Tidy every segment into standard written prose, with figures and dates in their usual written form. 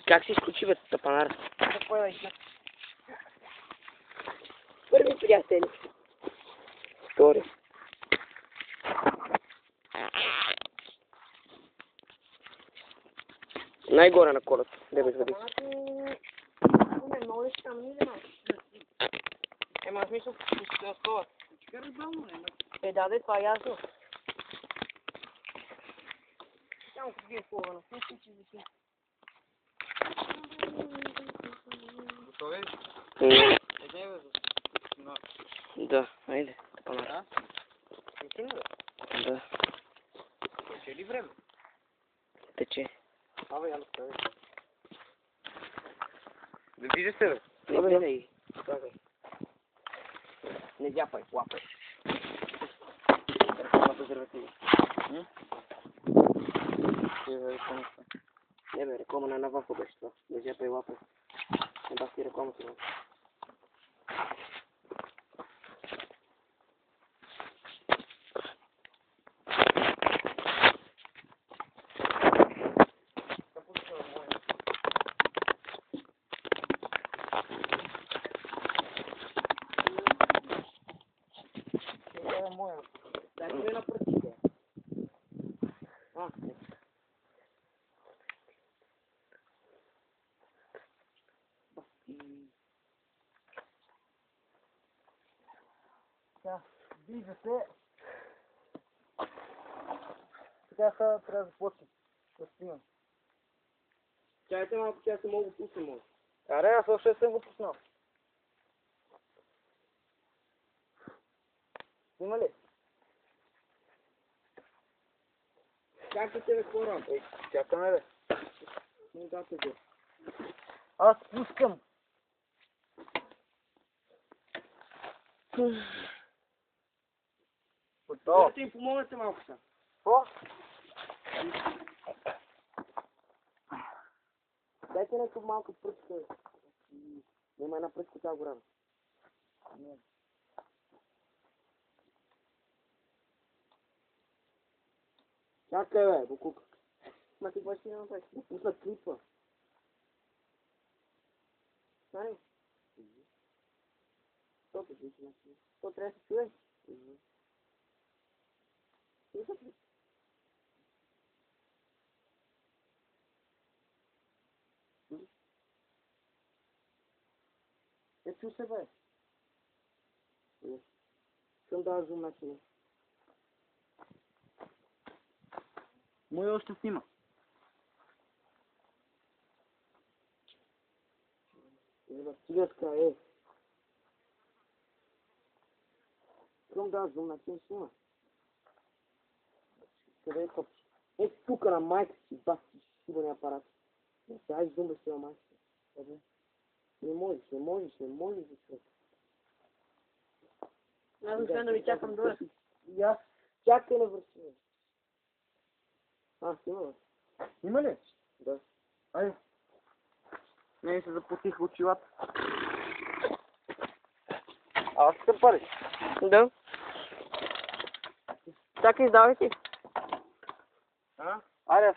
Как се изключи бе тъпанар? Какво е да Първи приятели. Втори. Най-горе на колата. Де го извади? Не можеш там, не знаеш. Ема в смисъл, ще се стола. Да, това е ясно. Само като вие хубаво, не се че заси. Готови? Да, айде. Да? Да, Тече ли време? тече. Абе, я направи. Да вижда се, бе. Не гледай. Чакай. Не дяпай, лапай. Ръкова на презервативи. Не бе, ръкома на навако беше това. Не дяпай, лапай. Не баси ръкома това. Дай ми на пръстите. Вижда се. Сега трябва да започне. Да снимам. Чайте малко, че аз се мога да пусна, може. Аре, аз още съм го пуснал. Има ли? Чакайте бе, хора. Чакаме, бе. Не дате го. Аз пускам. Готово. Ще им помогнете малко сега. Какво? Дайте някакъв малко пръстка. Няма една пръстка цял голяма. Чакай бе, букук. Ма ти бъдеш ли да направиш? Да пусна клипа. Знае? Що се случи на клипа? То трябва да се чуе. Не чу се бе. Съм дава зум начина. Мой още снима. Стигаска е. Съм дава зум начина снима. Къде е копче? Е тук на майка си, баси, шибания апарат. Сега иззум да си на майка си. Не можеш да човек. Аз освен да ви чакам долу. И аз чакай на вършина. Има бе. Има ли? Да. Айде. Не се запутих очилата. Аз се пари. Да. Чакай, издавай ти. Айде аз.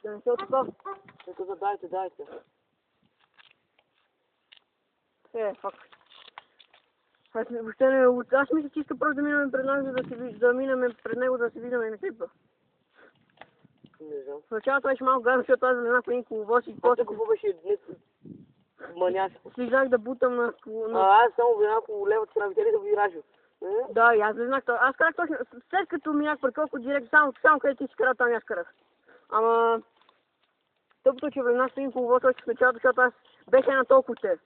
Да не се отпав. Ето да дайте. Фак. Въобще не... Аз мисля, че иска просто да минем пред нас, да минем пред него, да се виждаме на клипа. Не знам. В началото беше малко гадно, защото аз влезнах в един коловоз и После какво беше маняшко. слизах да бутам на... Аз само влезнах около лева страна, видели да ви ражу. Да, и аз влезнах. Аз карах точно... След като минах парковка директно, само където ти си кара, там аз карах. Ама... Тъпото, че влезнах в един коловоз още в началото, защото аз бех една толкова те.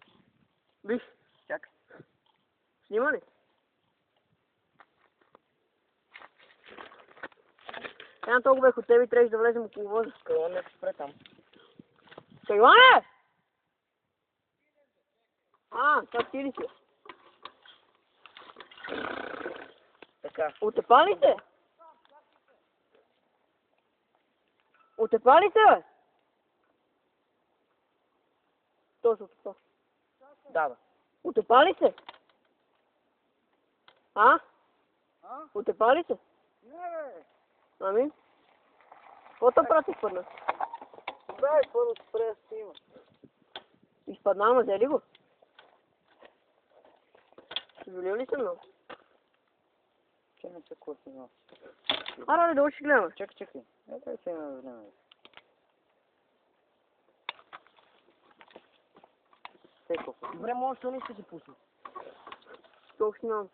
Виж. Чакай. Снима ли? Една толкова бех от тебе и трябваше да влезем около воза. Кайлан не спре там. Кайлане! Това ти ли си? Така. Отепа ли се? Отепа ли се? То се отепа. Да. Отепа ли се? Отепа ли се? Не, бе. Ами? Какво прати спадна? Бе, какво да спре да снима? Изпадна, ама взели го? Съжалил ли съм много? Че не се какво снима. Аре, да ще гледаме. Чакай. Дай се има време. Теко. Добре, може да не ще си пусна. Толкова снимам.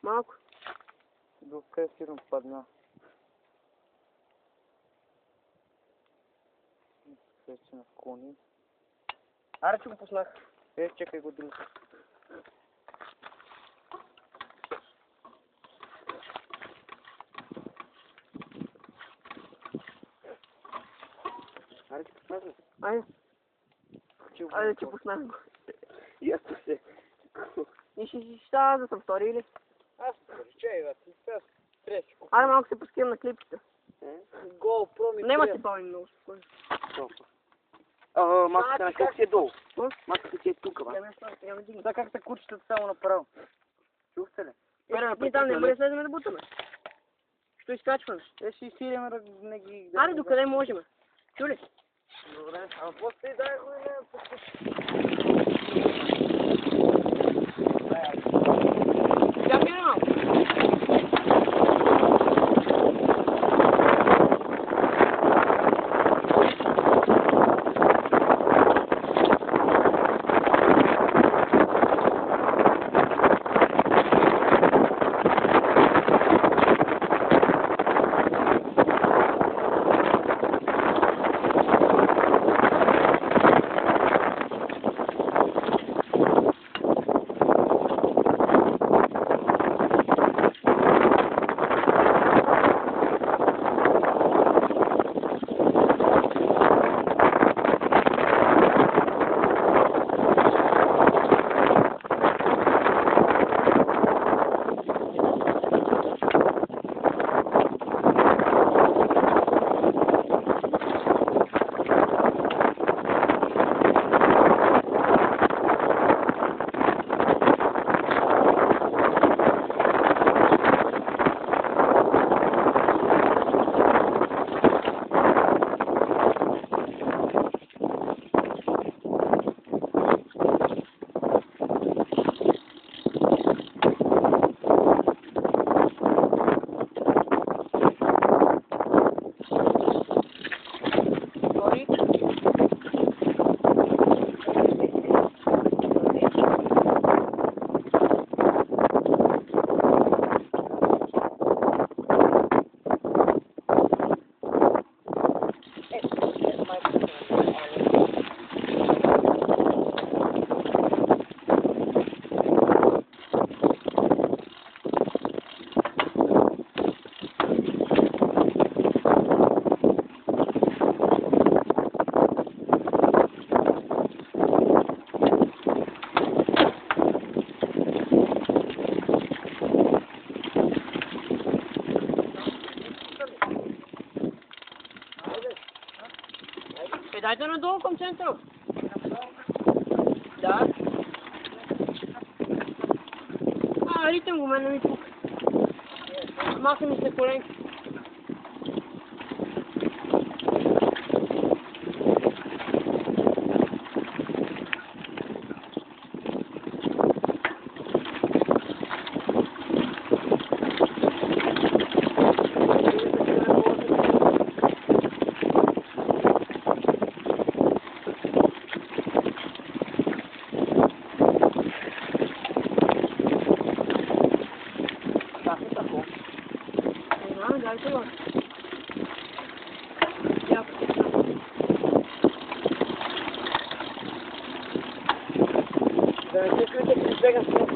Малко. До къде сигурно падна. Къде се наклони. Аре, че го пуснах. Чакай го друг. Аре, че пуснах. Айде, че пуснах го. И аз се. И ще става да съм втори или? Аз чай, бе. Сега трески. Айде малко се пускам на клипите. GoPro ми Нема се бавим много спокойно. Маската на как си е долу? Маската си е тук, ба. Да, как се кучетат само направо. Чухте ли? Ние там не бъде слеземе да бутаме. Що изкачваме? Ще изсилим да не ги... Аре, докъде можем? Чули? Добре, ама после дай го и не Чакай малко. Dajte nadolу към центъра. Да. Ритъм го, мен не ми пука. Маха ми се коленки. Дай това. Да не се крите, че избегам с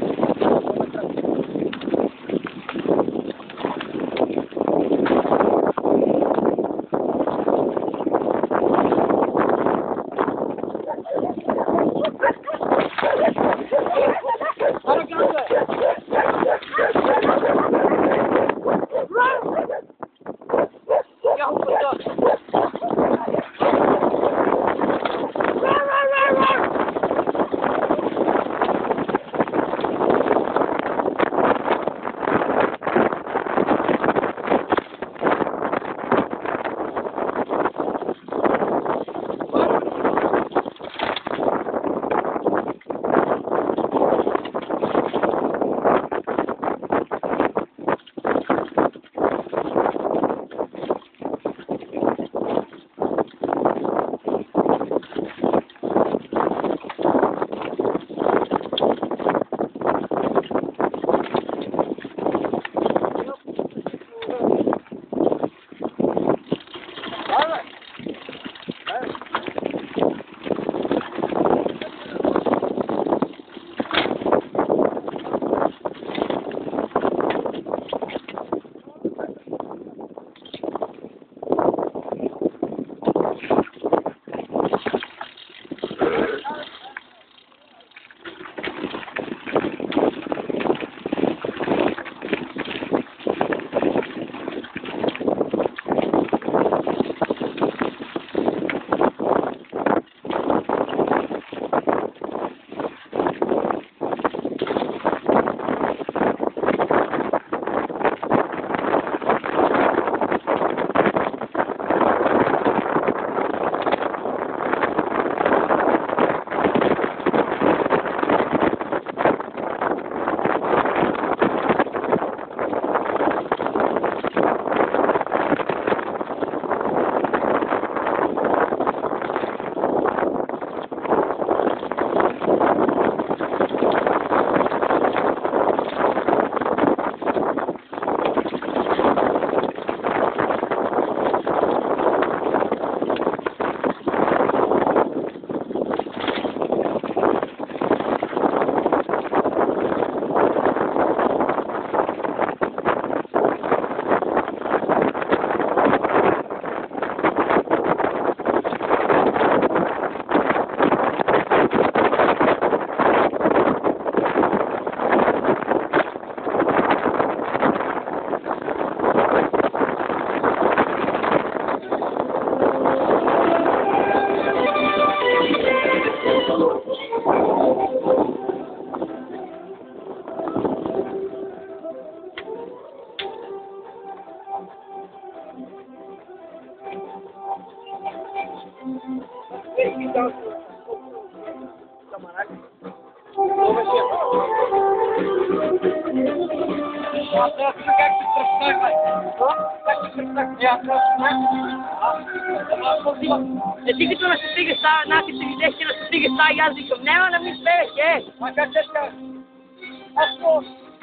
Не ти като на се стига става, наки се видеше на се стига става и аз викам, няма да ми спееш, Макар че така.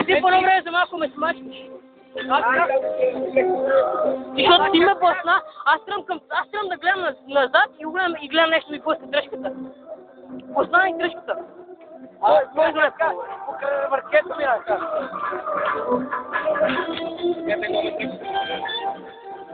Ти по-добре за малко ме смачкаш. Защото ти ме босна, аз тръгвам да гледам назад и гледам нещо ми пусне дръжката. Босна и дръжката. Кой го ръка? Покрай въркето ми ръка.